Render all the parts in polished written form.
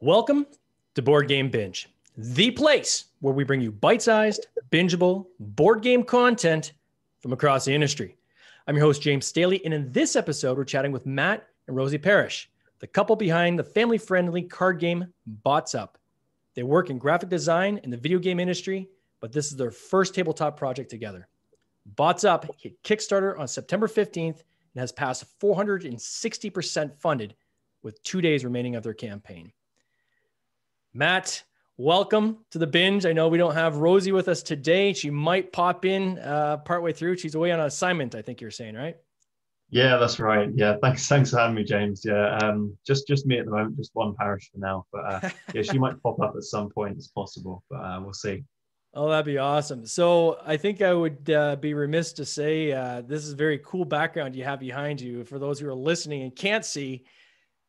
Welcome to Board Game Binge, the place where we bring you bite-sized, bingeable board game content from across the industry. I'm your host, James Staley, and in this episode, we're chatting with Matt and Rosie Parrish, the couple behind the family-friendly card game Bots Up. They work in graphic design in the video game industry, but this is their first tabletop project together. Bots Up hit Kickstarter on September 15th and has passed 460% funded with 2 days remaining of their campaign. Matt, welcome to the binge. I know we don't have Rosie with us today. She might pop in partway through. She's away on an assignment, I think you're saying, right? Yeah, that's right. Yeah, thanks for having me, James. Yeah, just me at the moment, just one parish for now. But yeah, she might pop up at some point. It's possible, but we'll see. Oh, that'd be awesome. So I think I would be remiss to say this is a very cool background you have behind you. For those who are listening and can't see,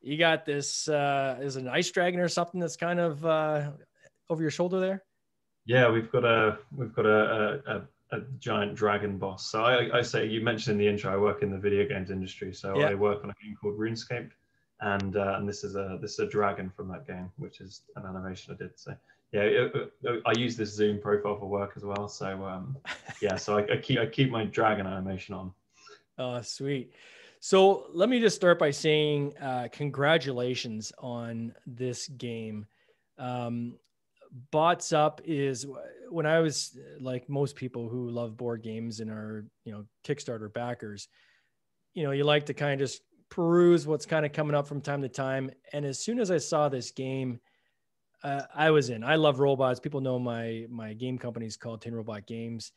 you got this is an ice dragon or something that's kind of over your shoulder there. Yeah, we've got a giant dragon boss. So I say, you mentioned in the intro, I work in the video games industry. So Yeah. I work on a game called RuneScape, and this is a dragon from that game, which is an animation I did. So yeah, I use this Zoom profile for work as well. So yeah, so I keep my dragon animation on. Oh, sweet. So let me just start by saying congratulations on this game. Bots Up is when I was like most people who love board games and are, Kickstarter backers, you like to kind of just peruse what's kind of coming up from time to time. And as soon as I saw this game, I was in. I love robots. People know my game company is called Tin Robot Games.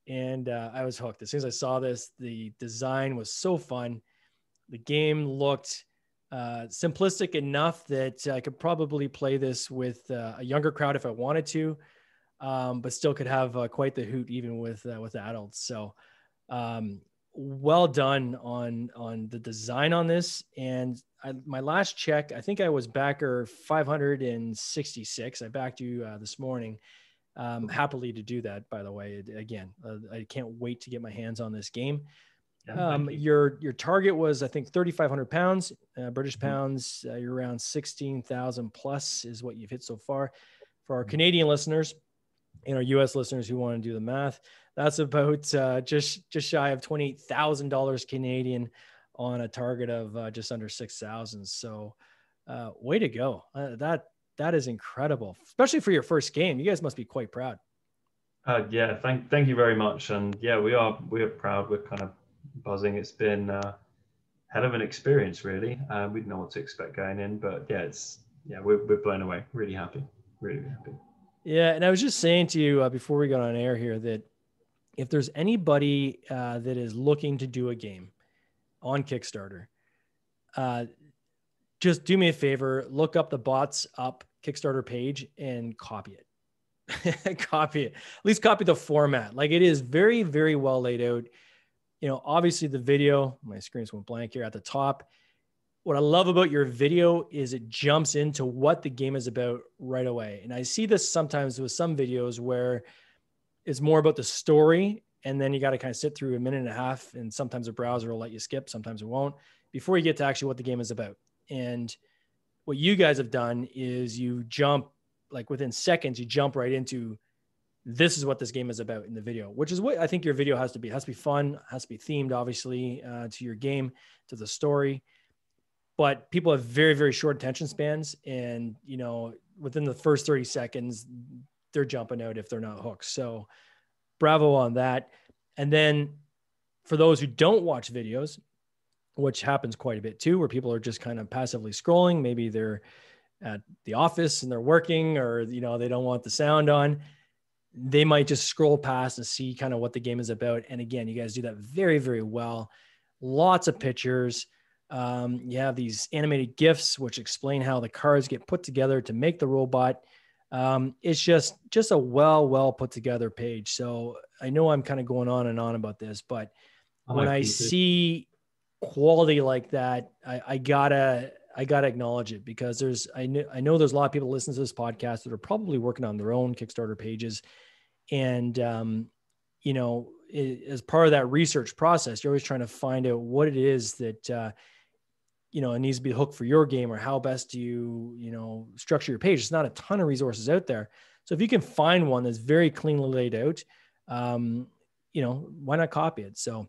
And I was hooked. As soon as I saw this, the design was so fun. The game looked simplistic enough that I could probably play this with a younger crowd if I wanted to, but still could have quite the hoot even with adults. So well done on the design on this. And my last check, I think I was backer 566. I backed you this morning. Happily to do that, by the way. Again, I can't wait to get my hands on this game. Yeah, thank you. Your target was, I think, 3,500 pounds, British Mhm. pounds. You're around 16,000 plus is what you've hit so far. For our Canadian listeners and our US listeners who want to do the math, that's about just shy of $28,000 Canadian on a target of just under 6,000. So way to go. That is incredible, especially for your first game. You guys must be quite proud. Yeah, thank you very much. And yeah, we are proud. We're kind of buzzing. It's been hell of an experience, really. We didn't know what to expect going in, but yeah, we're blown away. Really happy, really happy. Yeah, and I was just saying to you before we got on air here that if there's anybody that is looking to do a game on Kickstarter, uh, just do me a favor, look up the Bots Up Kickstarter page and copy it. Copy it. At least copy the format. Like, it is very, very well laid out. Obviously the video, my screen's went blank here at the top. What I love about your video is it jumps into what the game is about right away. And I see this sometimes with some videos where it's more about the story, and then you got to kind of sit through a minute and a half, and sometimes the browser will let you skip, sometimes it won't, before you get to actually what the game is about. And what you guys have done is you jump, like within seconds, you jump right into, this is what this game is about in the video, which is what I think your video has to be. It has to be fun, has to be themed, obviously, to your game, to the story. But people have very, very short attention spans. And, within the first 30 seconds, they're jumping out if they're not hooked. So bravo on that. And then for those who don't watch videos, which happens quite a bit too, where people are just kind of passively scrolling, maybe they're at the office and they're working, or, they don't want the sound on, they might just scroll past and see kind of what the game is about. And again, you guys do that very, very well. Lots of pictures. You have these animated GIFs, which explain how the cards get put together to make the robot. It's just a well put together page. So I know I'm kind of going on and on about this, but when I see quality like that, I gotta acknowledge it, because I know there's a lot of people listening to this podcast that are probably working on their own Kickstarter pages. And, as part of that research process, you're always trying to find out what it is that, you know, it needs to be the hook for your game, or how best do you, you know, structure your page. It's not a ton of resources out there. So if you can find one that's very cleanly laid out, you know, why not copy it? So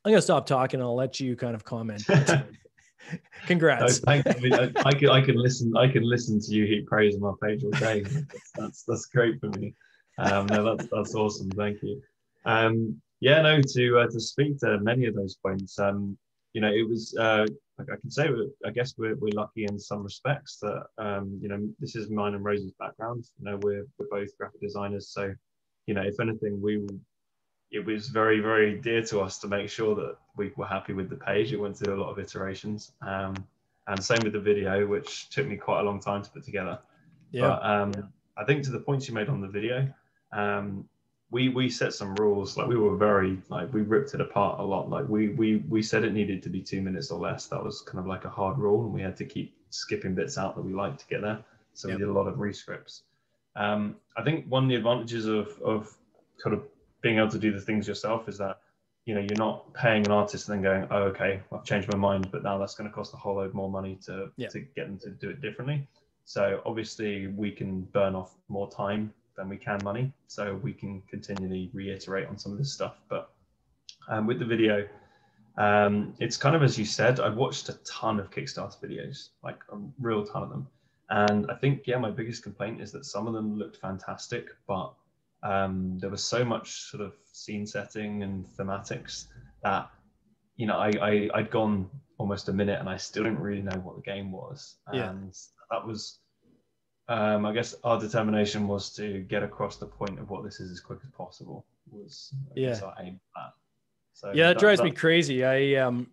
I'm going to stop talking and I'll let you kind of comment, but No, congrats. thanks. I mean, I can listen to you heap praise on my page all day. That's great for me. No, that's awesome. Thank you. Yeah, no, to speak to many of those points. You know, it was like I can say, I guess we're lucky in some respects that you know, this is mine and Rosie's background. You know, we're both graphic designers, so you know, if anything, it was very, very dear to us to make sure that we were happy with the page. It went through a lot of iterations. And same with the video, which took me quite a long time to put together. Yeah. But I think to the points you made on the video, we set some rules. Like we were very, like we ripped it apart a lot. Like we said it needed to be 2 minutes or less. That was kind of like a hard rule, and we had to keep skipping bits out that we liked to get there. So we did a lot of rescripts. I think one of the advantages of kind of being able to do the things yourself is that, you know, you're not paying an artist and then going, oh, okay, I've changed my mind, but now that's going to cost a whole load more money to get them to do it differently. So obviously we can burn off more time than we can money, so we can continually reiterate on some of this stuff. But with the video, it's kind of as you said, I've watched a ton of Kickstarter videos, like a real ton of them, and I think my biggest complaint is that some of them looked fantastic, but there was so much sort of scene setting and thematics that, you know, I'd gone almost a minute and I still didn't really know what the game was. And that was, I guess our determination was to get across the point of what this is as quick as possible was, I guess, our aim at that. So it drives me crazy. And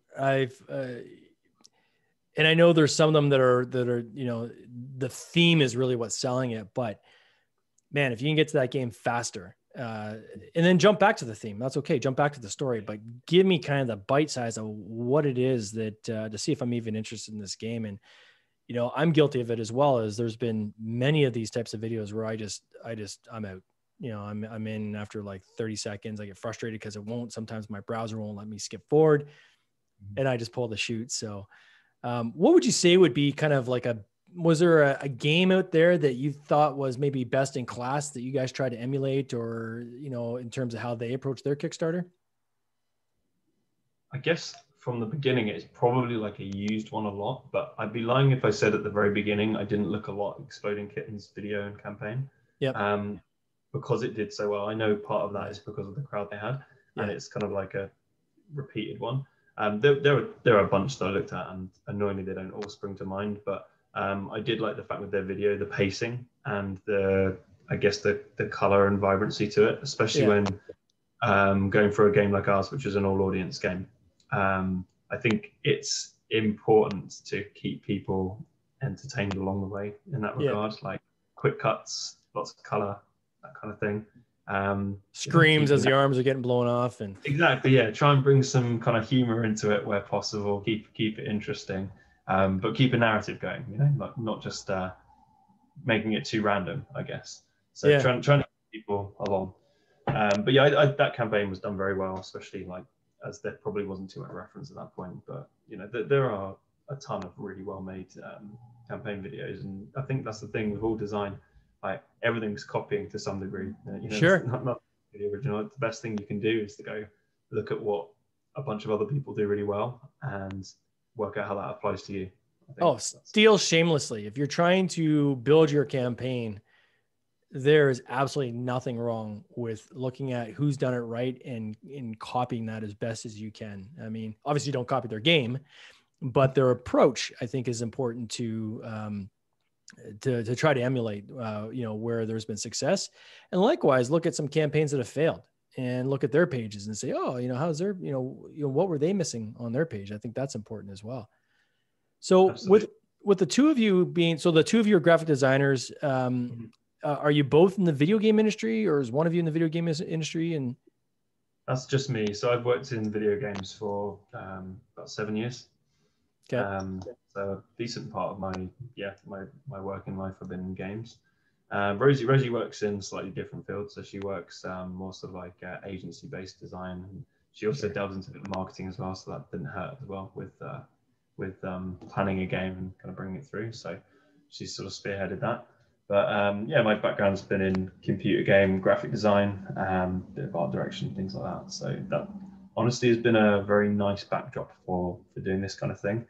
I know there's some of them that are, you know, the theme is really what's selling it, but man, if you can get to that game faster, and then jump back to the theme, that's okay. Jump back to the story, but give me kind of the bite size of what it is that, to see if I'm even interested in this game. And, you know, I'm guilty of it as well, as there's been many of these types of videos where I'm out, you know, I'm in after like 30 seconds, I get frustrated because sometimes my browser won't let me skip forward and I just pull the chute. So, what would you say would be kind of like was there a game out there that you thought was maybe best in class that you guys tried to emulate, or, you know, in terms of how they approach their Kickstarter? I guess from the beginning, it's probably like a used one a lot, but I'd be lying if I said at the very beginning, I didn't look a lot at Exploding Kittens video and campaign. Because it did so well. I know part of that is because of the crowd they had, and it's kind of like a repeated one. There are a bunch that I looked at, and annoyingly they don't all spring to mind, but I did like the fact with their video, the pacing and the color and vibrancy to it, especially when going for a game like ours, which is an all audience game. I think it's important to keep people entertained along the way in that regard, like quick cuts, lots of color, that kind of thing. Screams as the arms are getting blown off, and try and bring some kind of humor into it where possible. Keep it interesting, but keep a narrative going. You know, like not just making it too random, I guess. So trying to keep people along. But that campaign was done very well, especially like as there probably wasn't too much reference at that point. But you know, there are a ton of really well made campaign videos, and I think that's the thing with all design. Like everything's copying to some degree. You know, sure. It's not the original. The best thing you can do is to go look at what a bunch of other people do really well and work out how that applies to you. Steal shamelessly. If you're trying to build your campaign, there is absolutely nothing wrong with looking at who's done it right and copying that as best as you can. I mean, obviously don't copy their game, but their approach, I think, is important to try to emulate, you know, where there's been success. And likewise, look at some campaigns that have failed and look at their pages and say, oh, you know, how's their, you know, what were they missing on their page? I think that's important as well. So absolutely. with the two of you the two of you are graphic designers, are you both in the video game industry, or is one of you in the video game industry? And that's just me. So I've worked in video games for about 7 years. Okay. So a decent part of my working life have been in games. Rosie works in slightly different fields. So she works more sort of like agency-based design. And she also delves into a bit of marketing as well. So that didn't hurt as well with planning a game and kind of bringing it through. So she's sort of spearheaded that. But yeah, my background's been in computer game, graphic design, bit of art direction, things like that. So that honestly has been a very nice backdrop for doing this kind of thing.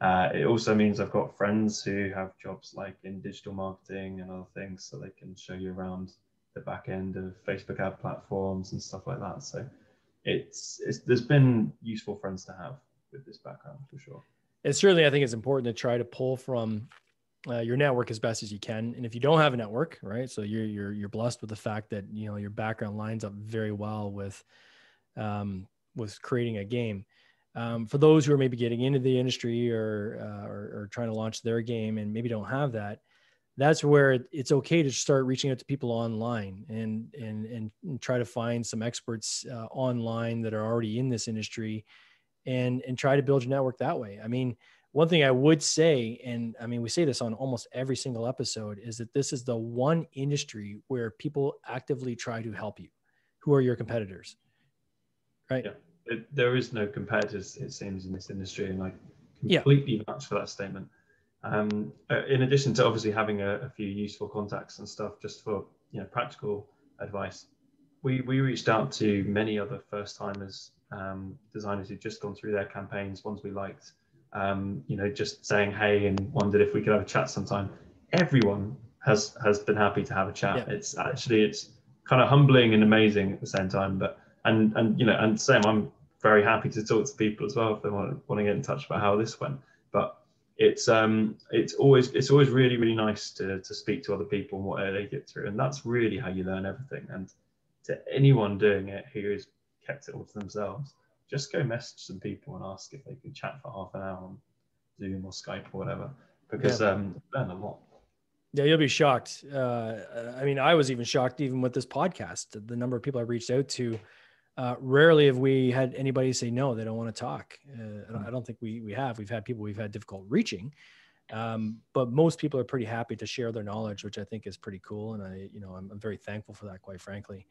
It also means I've got friends who have jobs like in digital marketing and other things, so they can show you around the back end of Facebook ad platforms and stuff like that. So it's there's been useful friends to have with this background for sure. And certainly, I think it's important to try to pull from your network as best as you can. And if you don't have a network, right? So you're blessed with the fact that, you know, your background lines up very well with creating a game. For those who are maybe getting into the industry or trying to launch their game and maybe don't have that, that's where it's okay to start reaching out to people online and try to find some experts online that are already in this industry and try to build your network that way. I mean, one thing I would say, and I mean, we say this on almost every single episode, is that this is the one industry where people actively try to help you. Who are your competitors? Right? Yeah, there is no competitors, it seems, in this industry, and I completely vouch for that statement. In addition to obviously having a few useful contacts and stuff, just for practical advice, we reached out to many other first timers, designers who'd just gone through their campaigns, ones we liked. Just saying hey and wondered if we could have a chat sometime. Everyone has been happy to have a chat. Yeah. It's kind of humbling and amazing at the same time. But and same, I'm very happy to talk to people as well if they want to get in touch about how this went. But it's always really, really nice to speak to other people and what they get through, and that's really how you learn everything. And to anyone doing it who has kept it all to themselves, just go message some people and ask if they can chat for half an hour on Zoom or Skype or whatever, because learn a lot. Yeah, you'll be shocked. I mean, I was even shocked even with this podcast, the number of people I reached out to. Rarely have we had anybody say no, they don't want to talk. I don't think we have. We've had people we've had difficult reaching, but most people are pretty happy to share their knowledge, which I think is pretty cool. And I'm very thankful for that, quite frankly.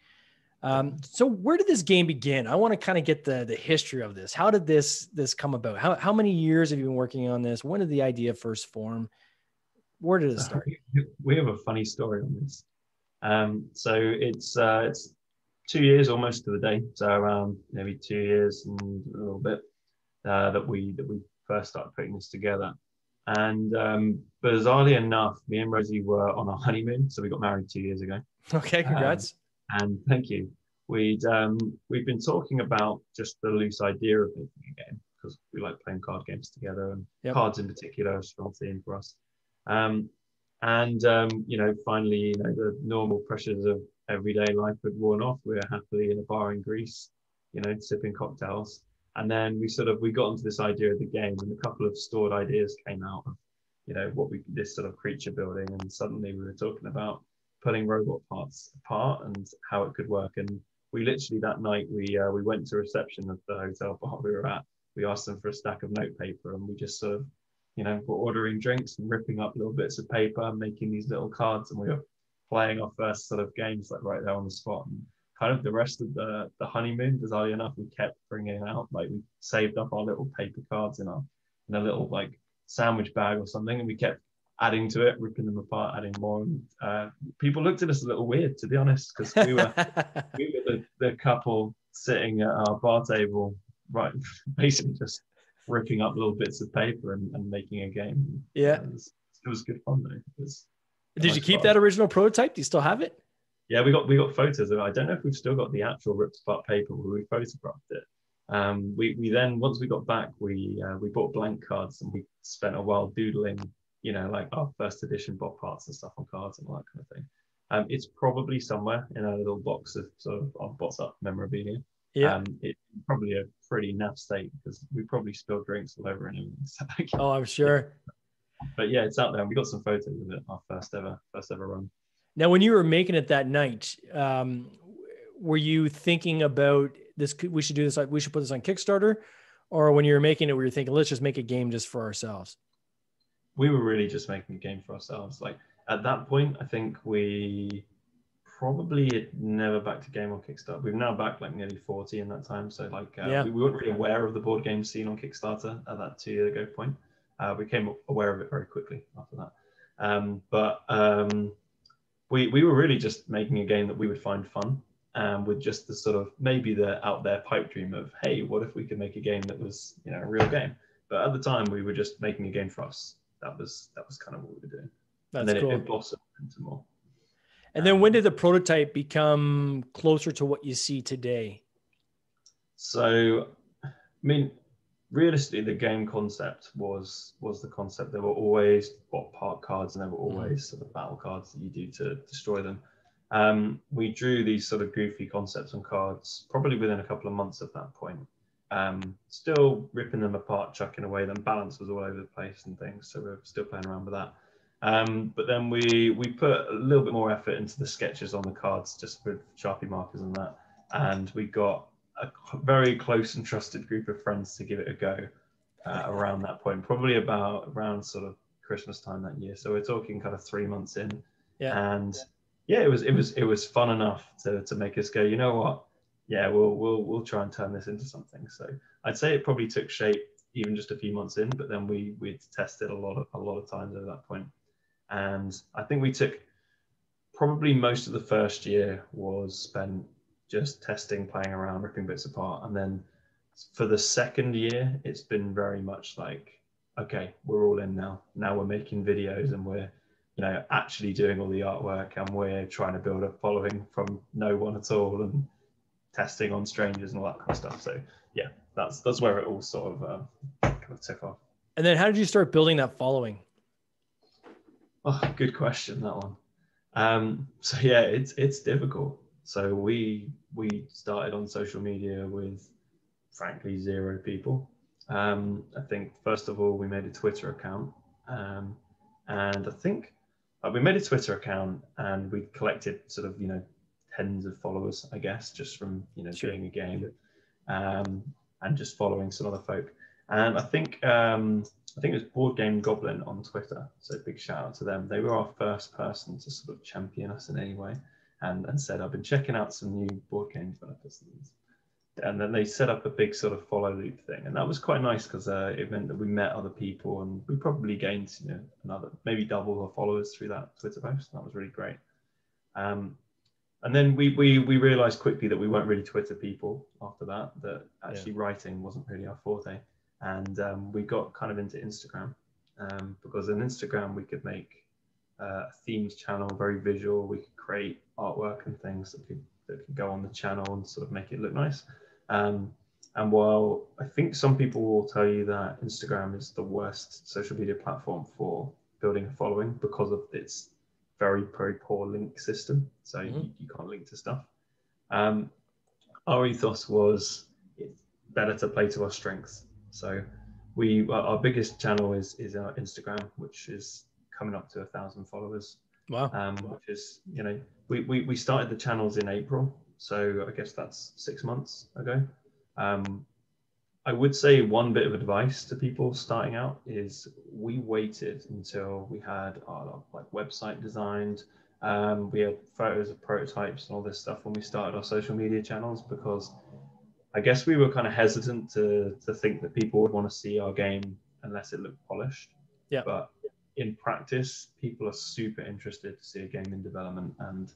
So where did this game begin? I want to kind of get the history of this. How did this come about? How many years have you been working on this? When did the idea first form? Where did it start? We have a funny story on this. So it's 2 years almost to the day. So around maybe 2 years and a little bit that we first started putting this together. And bizarrely enough, me and Rosie were on our honeymoon. So we got married 2 years ago. Okay, congrats. And thank you. We've been talking about just the loose idea of making a game because we like playing card games together, and cards in particular are a strong theme for us. Finally, the normal pressures of everyday life had worn off. We were happily in a bar in Greece, sipping cocktails. And then we got into this idea of the game, and a couple of stored ideas came out of, this sort of creature building. And suddenly we were talking about pulling robot parts apart and how it could work. And we literally that night, we went to reception of the hotel bar we were at. We asked them for a stack of notepaper, and we just sort of, were ordering drinks and ripping up little bits of paper and making these little cards. And we were playing our first sort of games like right there on the spot. And kind of the rest of the honeymoon, bizarrely enough, we kept bringing out, like we saved up our little paper cards in a little like sandwich bag or something, and we kept adding to it, ripping them apart, adding more. And people looked at us a little weird, to be honest, because we were the couple sitting at our bar table, right, basically just ripping up little bits of paper and making a game. Yeah, it was good fun though. Did you keep that original prototype? Do you still have it? Yeah, we got photos of it. I don't know if we've still got the actual ripped apart paper where we photographed it. We then, once we got back, we bought blank cards, and we spent a while doodling, like our first edition bot parts and stuff on cards and all that kind of thing. It's probably somewhere in a little box of sort of our bots up memorabilia. Yeah. It's probably a pretty naff state because we probably spilled drinks all over and everything. So oh, I'm sure. But yeah, it's out there. We got some photos of it, our first ever run. Now, when you were making it that night, were you thinking about this? We should do this. We should put this on Kickstarter, or when you were making it, were you thinking, let's just make a game just for ourselves? We were really just making a game for ourselves. Like at that point, I think we probably never backed a game on Kickstarter. We've now backed like nearly 40 in that time. So like we weren't really aware of the board game scene on Kickstarter at that 2 year ago point. We became aware of it very quickly after that. We were really just making a game that we would find fun, with just the sort of maybe the out there pipe dream of, hey, what if we could make a game that was, you know, a real game? But at the time, we were just making a game for us. That was kind of what we were doing. That's and then cool. it blossomed into more. And then when did the prototype become closer to what you see today? So, I mean, realistically, the game concept was the concept. There were always part cards, and there were always sort of battle cards that you do to destroy them. We drew these sort of goofy concepts on cards probably within a couple of months of that point. Still ripping them apart, chucking away them. Balance was all over the place and things, so we're still playing around with that. But then we put a little bit more effort into the sketches on the cards, just with Sharpie markers and that. And we got a very close and trusted group of friends to give it a go around that point, probably around sort of Christmas time that year. So we're talking kind of 3 months in. Yeah. And yeah, it was fun enough to make us go, you know what? Yeah, we'll try and turn this into something. So I'd say it probably took shape even just a few months in, but then we'd tested a lot of times over that point. And I think we took probably most of the first year was spent just testing, playing around, ripping bits apart. And then for the second year, it's been very much like, okay, we're all in now. Now we're making videos and we're, you know, actually doing all the artwork, and we're trying to build a following from no one at all, and testing on strangers and all that kind of stuff. So yeah, that's where it all sort of kind of took off. And then how did you start building that following? Oh, good question, that one. So yeah, it's difficult. So we started on social media with, frankly, 0 people. I think first of all we made a Twitter account, and I think we made a Twitter account and we collected sort of, you know, tens of followers, I guess, just from, you know, doing a game, and just following some other folk. And I think it was Board Game Goblin on Twitter. So big shout out to them. They were our first person to sort of champion us in any way, and said, I've been checking out some new board game developers. And then they set up a big sort of follow loop thing. And that was quite nice because it meant that we met other people, and we probably gained, you know, another, maybe double our followers through that Twitter post. That was really great. And then we realized quickly that we weren't really Twitter people after that, that actually writing wasn't really our forte. And we got kind of into Instagram, because in Instagram we could make a themed channel, very visual. We could create artwork and things that could go on the channel and sort of make it look nice. And while I think some people will tell you that Instagram is the worst social media platform for building a following because of its very poor link system, so you can't link to stuff. Our ethos was it's better to play to our strengths. So our biggest channel is our Instagram, which is coming up to 1,000 followers. Wow. Which is, you know, we started the channels in April, so I guess that's 6 months ago. I would say one bit of advice to people starting out is we waited until we had our like website designed. We had photos of prototypes and all this stuff when we started our social media channels, because I guess we were kind of hesitant to think that people would want to see our game unless it looked polished. Yeah. But in practice, people are super interested to see a game in development, and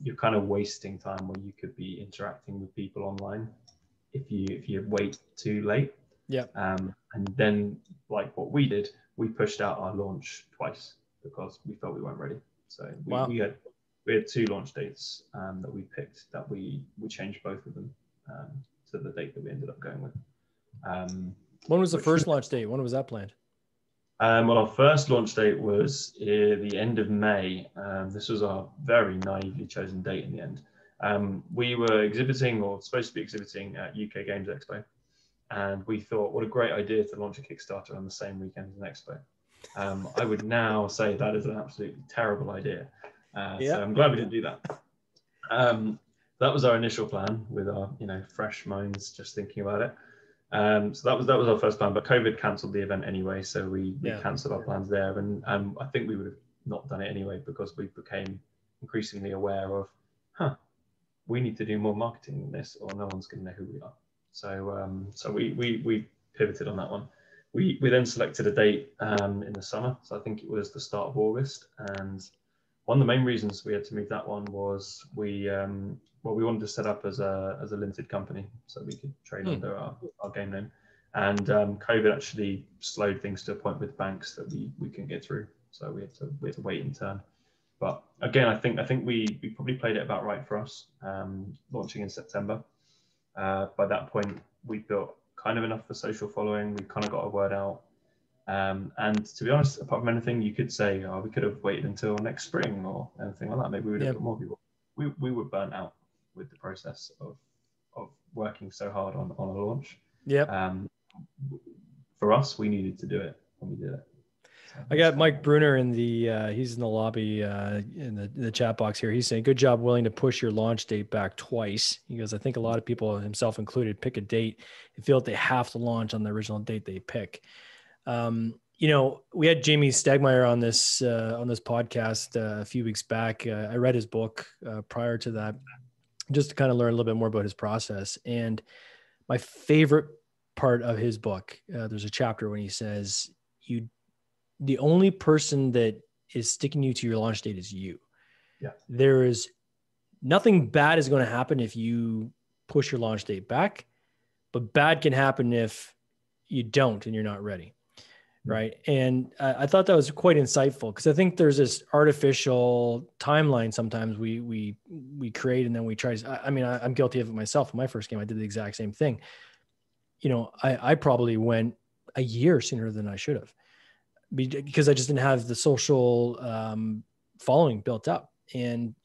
you're kind of wasting time where you could be interacting with people online if you wait too late. Yeah. And then, like what we did, we pushed out our launch twice because we felt we weren't ready. So we had 2 launch dates that we picked, that we changed both of them to the date that we ended up going with. When was the first launch date? When was that planned? Well, our first launch date was the end of May. This was our very naively chosen date in the end. We were exhibiting, or supposed to be exhibiting, at UK Games Expo, and we thought, what a great idea to launch a Kickstarter on the same weekend as an expo. I would now say that is an absolutely terrible idea. So I'm glad we didn't do that. That was our initial plan, with our, you know, fresh minds just thinking about it. So that was our first plan, but COVID cancelled the event anyway, so we cancelled our plans there, and I think we would have not done it anyway, because we increasingly aware of, we need to do more marketing than this, or no one's going to know who we are. So we pivoted on that one. We then selected a date in the summer. So I think it was the start of August. And one of the main reasons we had to move that one was we wanted to set up as a limited company so we could trade under our game name. And COVID actually slowed things to a point with banks that we couldn't get through. So we had to wait in turn. But again, I think we probably played it about right for us, launching in September. By that point, we built kind of enough for social following. We kind of got our word out. And to be honest, apart from anything, you could say, we could have waited until next spring or anything like that. Maybe we would have got more people. We were burnt out with the process of working so hard on a launch. For us, we needed to do it when we did it. I got Mike Bruner in the he's in the lobby in the chat box here. He's saying, good job willing to push your launch date back twice. He goes, I think a lot of people, himself included, pick a date and feel that they have to launch on the original date they pick. We had Jamie Stegmeyer on this podcast a few weeks back. I read his book prior to that, just to kind of learn a little bit more about his process. And my favorite part of his book, there's a chapter when he says, the only person that is sticking you to your launch date is you. Yeah. There is nothing bad is going to happen if you push your launch date back, but bad can happen if you don't and you're not ready. Right. And I thought that was quite insightful because I think there's this artificial timeline sometimes we create and then we try. I mean, I'm guilty of it myself. In my first game, I did the exact same thing. I probably went a year sooner than I should have because I just didn't have the social following built up. And,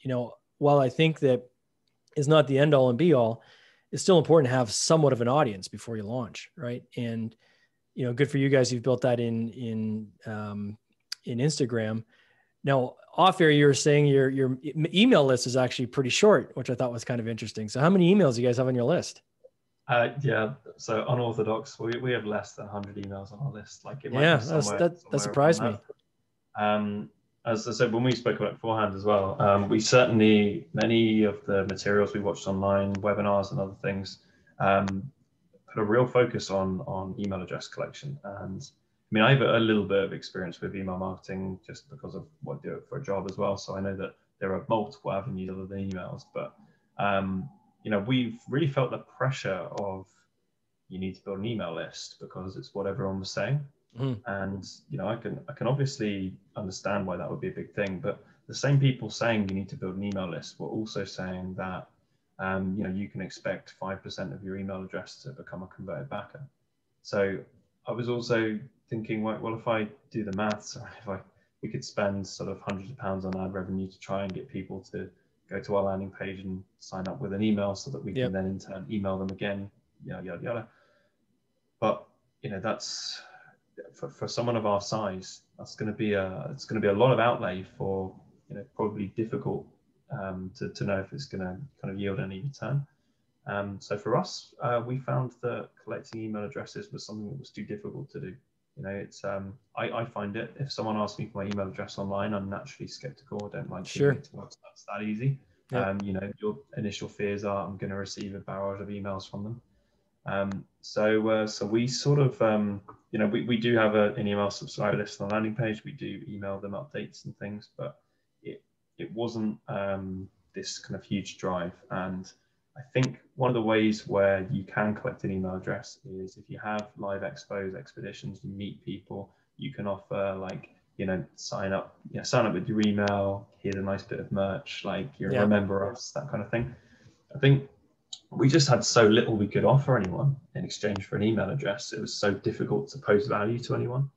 while I think that is not the end all and be all, it's still important to have somewhat of an audience before you launch. Right. And, good for you guys. You've built that in Instagram. Now, off air, you were saying your email list is actually pretty short, which I thought was kind of interesting. So how many emails do you guys have on your list? So unorthodox, we have less than 100 emails on our list. Like it might be that surprised me. As I said, when we spoke about it beforehand as well, we certainly, many of the materials we watched online, webinars and other things, put a real focus on email address collection. And I mean, I have a little bit of experience with email marketing just because of what I do it for a job as well. So I know that there are multiple avenues other than emails, but we've really felt the pressure of you need to build an email list because it's what everyone was saying. And I can obviously understand why that would be a big thing, but the same people saying you need to build an email list were also saying that you can expect 5% of your email address to become a converted backer. So I was also thinking, well, if I do the maths, we could spend sort of hundreds of pounds on ad revenue to try and get people to go to our landing page and sign up with an email so that we can then in turn email them again, yada, yada, yada. But, that's for someone of our size, it's going to be a lot of outlay for, probably difficult to know if it's going to kind of yield any return. So for us, we found that collecting email addresses was something that was too difficult to do. It's I find it, if someone asks me for my email address online, I'm naturally skeptical. I don't like giving it to websites that easy. Your initial fears are I'm going to receive a barrage of emails from them. So we sort of we do have an email subscriber list on the landing page. We do email them updates and things, but it wasn't this kind of huge drive. And I think one of the ways where you can collect an email address is if you have live expos, expeditions, you meet people, you can offer sign up with your email, here's a nice bit of merch, remember us, that kind of thing. I think we just had so little we could offer anyone in exchange for an email address. It was so difficult to pose value to anyone.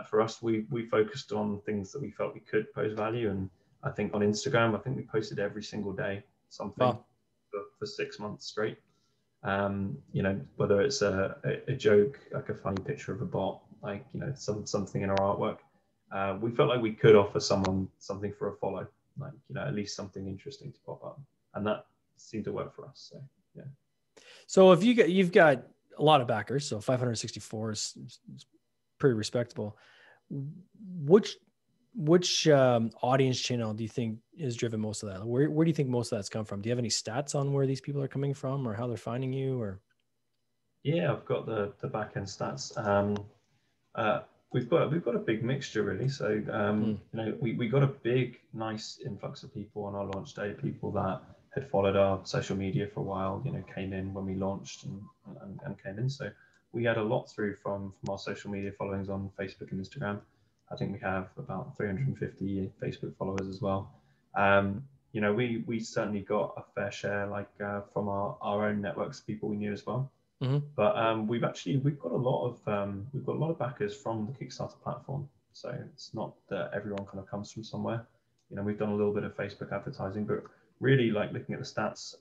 For us, we focused on things that we felt we could pose value. And I think on Instagram, we posted every single day something for 6 months straight. Whether it's a joke, like a funny picture of a bot, something in our artwork. We felt like we could offer someone something for a follow, at least something interesting to pop up. And that seemed to work for us. So, yeah. So if you've got a lot of backers, so 564 is pretty respectable. Which audience channel do you think has driven most of that? Where do you think most of that's come from? Do you have any stats on where these people are coming from or how they're finding you? Or Yeah, I've got the back end stats. Uh, we've got a big mixture really. So we got a big nice influx of people on our launch day. People that had followed our social media for a while, came in when we launched and came in. So we had a lot through from our social media followings on Facebook and Instagram. I think we have about 350 Facebook followers as well. We certainly got a fair share from our own networks, people we knew as well. But we've got a lot of backers from the Kickstarter platform. So it's not that everyone kind of comes from somewhere. We've done a little bit of Facebook advertising, but really looking at the stats,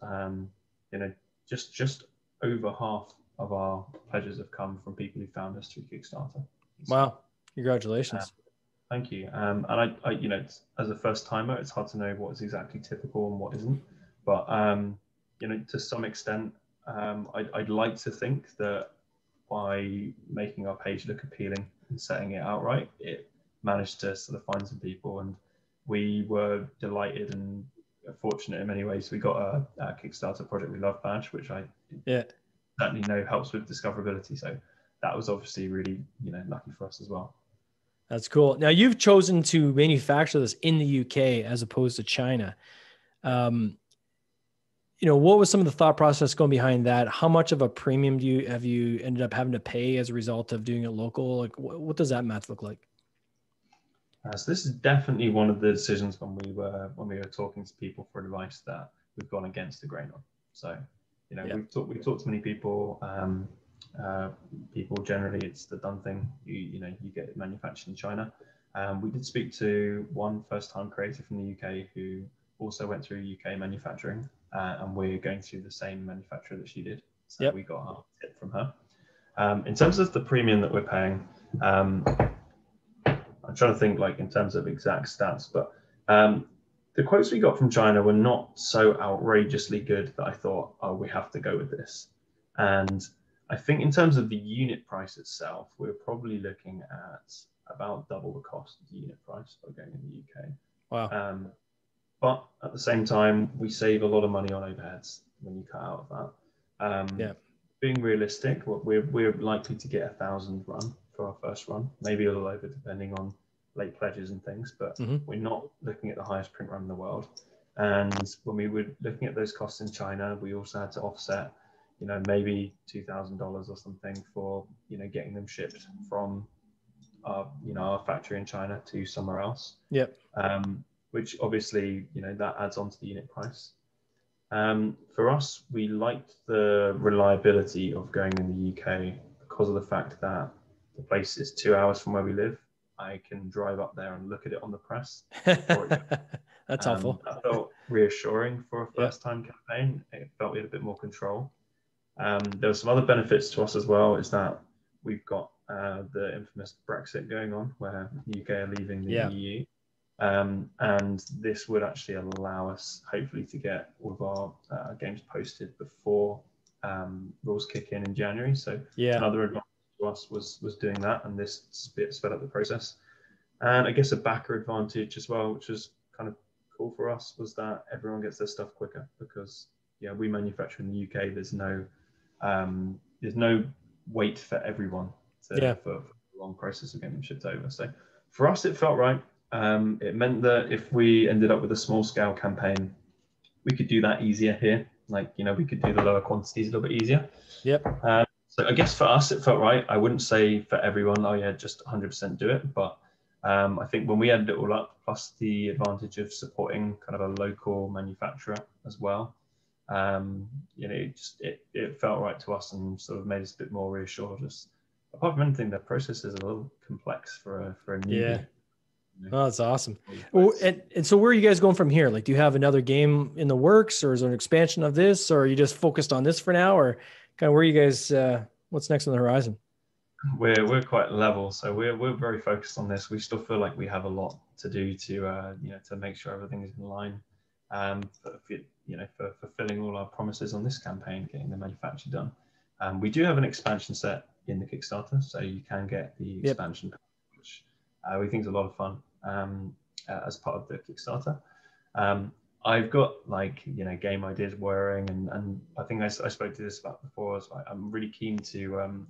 just over half of our pledges have come from people who found us through Kickstarter. Wow, congratulations. Thank you. And I as a first timer, it's hard to know what is exactly typical and what isn't. But to some extent, I'd like to think that by making our page look appealing and setting it out right, it managed to sort of find some people, and we were delighted and fortunate in many ways. We got a Kickstarter Project We Love badge, which I certainly know helps with discoverability. So that was obviously really lucky for us as well. That's cool. Now you've chosen to manufacture this in the UK as opposed to China. What was some of the thought process going behind that? How much of a premium have you ended up having to pay as a result of doing it local? Like, what does that math look like? So this is definitely one of the decisions when we were talking to people for advice that we've gone against the grain on. So, we've talked to many people. People generally, it's the done thing. You get it manufactured in China. We did speak to one first-time creator from the UK who also went through UK manufacturing, and we're going through the same manufacturer that she did. So we got our tip from her. In terms of the premium that we're paying, I'm trying to think in terms of exact stats, but the quotes we got from China were not so outrageously good that I thought, oh, we have to go with this. And I think in terms of the unit price itself, we're probably looking at about double the cost of the unit price by going in the UK. Wow. But at the same time, we save a lot of money on overheads when you cut out of that. Being realistic, we're likely to get 1,000 run for our first run, maybe a little over depending on late pledges and things, but we're not looking at the highest print run in the world. And when we were looking at those costs in China, we also had to offset, maybe $2,000 or something for, getting them shipped from our factory in China to somewhere else. Which obviously, that adds on to the unit price. For us, we liked the reliability of going in the UK because of the fact that the place is 2 hours from where we live. I can drive up there and look at it on the press. That's helpful. That felt reassuring for a first-time campaign. It felt we had a bit more control. There were some other benefits to us as well, is that we've got the infamous Brexit going on, where the UK are leaving the EU. And this would actually allow us, hopefully, to get all of our games posted before rules kick in January. So another advantage to us was doing that, and this sped up the process. And I guess a backer advantage as well, which was kind of cool for us, was that everyone gets their stuff quicker because we manufacture in the UK. There's no wait for everyone for the long process of getting them shipped over. So for us, it felt right. It meant that if we ended up with a small scale campaign, we could do that easier here. We could do the lower quantities a little bit easier. So I guess for us, it felt right. I wouldn't say for everyone, just 100% do it. But I think when we added it all up, plus the advantage of supporting kind of a local manufacturer as well, it felt right to us and sort of made us a bit more reassured. Apart from anything, the process is a little complex for a newbie. Oh, that's awesome. And so where are you guys going from here? Do you have another game in the works, or is there an expansion of this, or are you just focused on this for now, or kind of where are you guys, what's next on the horizon? We're quite level. So we're very focused on this. We still feel like we have a lot to do to make sure everything is in line. For fulfilling all our promises on this campaign, getting the manufacture done. We do have an expansion set in the Kickstarter, so you can get the expansion, which we think is a lot of fun as part of the Kickstarter. I've got like, game ideas whirring, and I think I spoke to this about before. I'm really keen to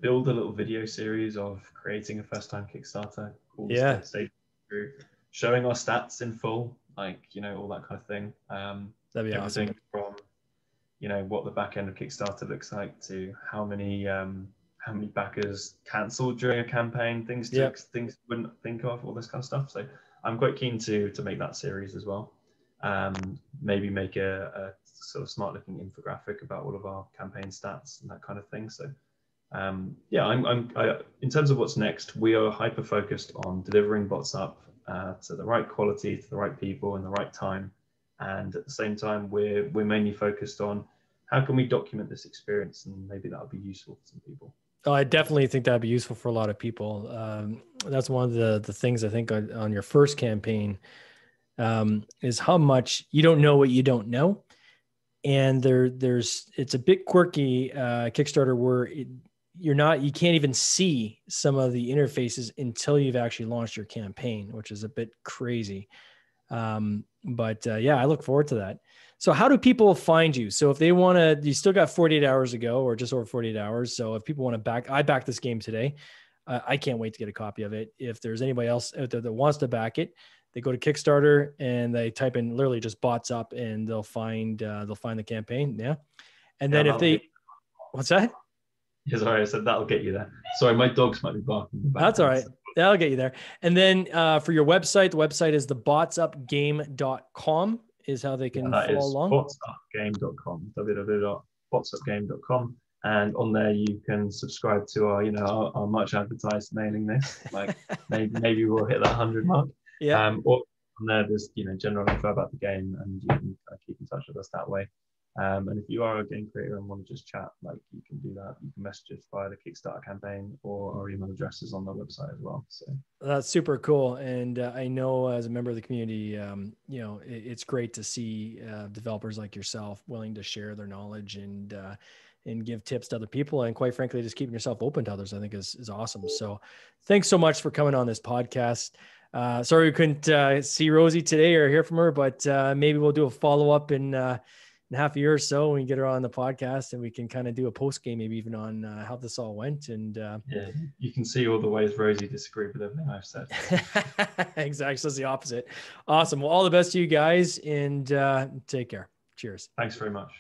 build a little video series of creating a first time Kickstarter, cool Yeah, stage through, showing our stats in full, like, all that kind of thing. that'd be awesome. Everything from, what the back end of Kickstarter looks like, to how many backers cancelled during a campaign, things Yep. you wouldn't think of, all this kind of stuff. So I'm quite keen to make that series as well. Maybe make a sort of smart looking infographic about all of our campaign stats and that kind of thing. So yeah, in terms of what's next, we are hyper focused on delivering bots up to the right quality, to the right people, in the right time, and at the same time, we're mainly focused on how can we document this experience, and maybe that'll be useful for some people. Oh, I definitely think that'd be useful for a lot of people. That's one of the things I think on your first campaign, is how much you don't know what you don't know. And it's a bit quirky Kickstarter where you can't even see some of the interfaces until you've actually launched your campaign, which is a bit crazy. But yeah, I look forward to that. So how do people find you? So if they want to, you still got 48 hours ago, or just over 48 hours. So if people want to I backed this game today. I can't wait to get a copy of it. If there's anybody else out there that wants to back it, they go to Kickstarter and they type in literally just bots up, and they'll find the campaign. Yeah. And then what's that? Yeah, sorry, I said that'll get you there. Sorry, my dogs might be barking in the background. That's all right. That'll get you there. And then for your website, the website is thebotsupgame.com is how they can follow along. Botsupgame.com, www.botsupgame.com. And on there, you can subscribe to our much advertised mailing list. Like maybe we'll hit that 100 mark. Yeah. Or on there, there's general info about the game, and you can kind of keep in touch with us that way. And if you are a game creator and want to just chat, like, you can do that. You can message us via the Kickstarter campaign, or our email addresses on the website as well. So that's super cool. And I know as a member of the community, it's great to see developers like yourself willing to share their knowledge and give tips to other people. And quite frankly, just keeping yourself open to others, I think is awesome. So thanks so much for coming on this podcast. Sorry we couldn't see Rosie today or hear from her, but maybe we'll do a follow-up in half a year or so when we get her on the podcast, and we can kind of do a post game, maybe even on how this all went. And yeah, you can see all the ways Rosie disagreed with everything I've said. Exactly. So it's the opposite. Awesome. Well, all the best to you guys, and take care. Cheers. Thanks very much.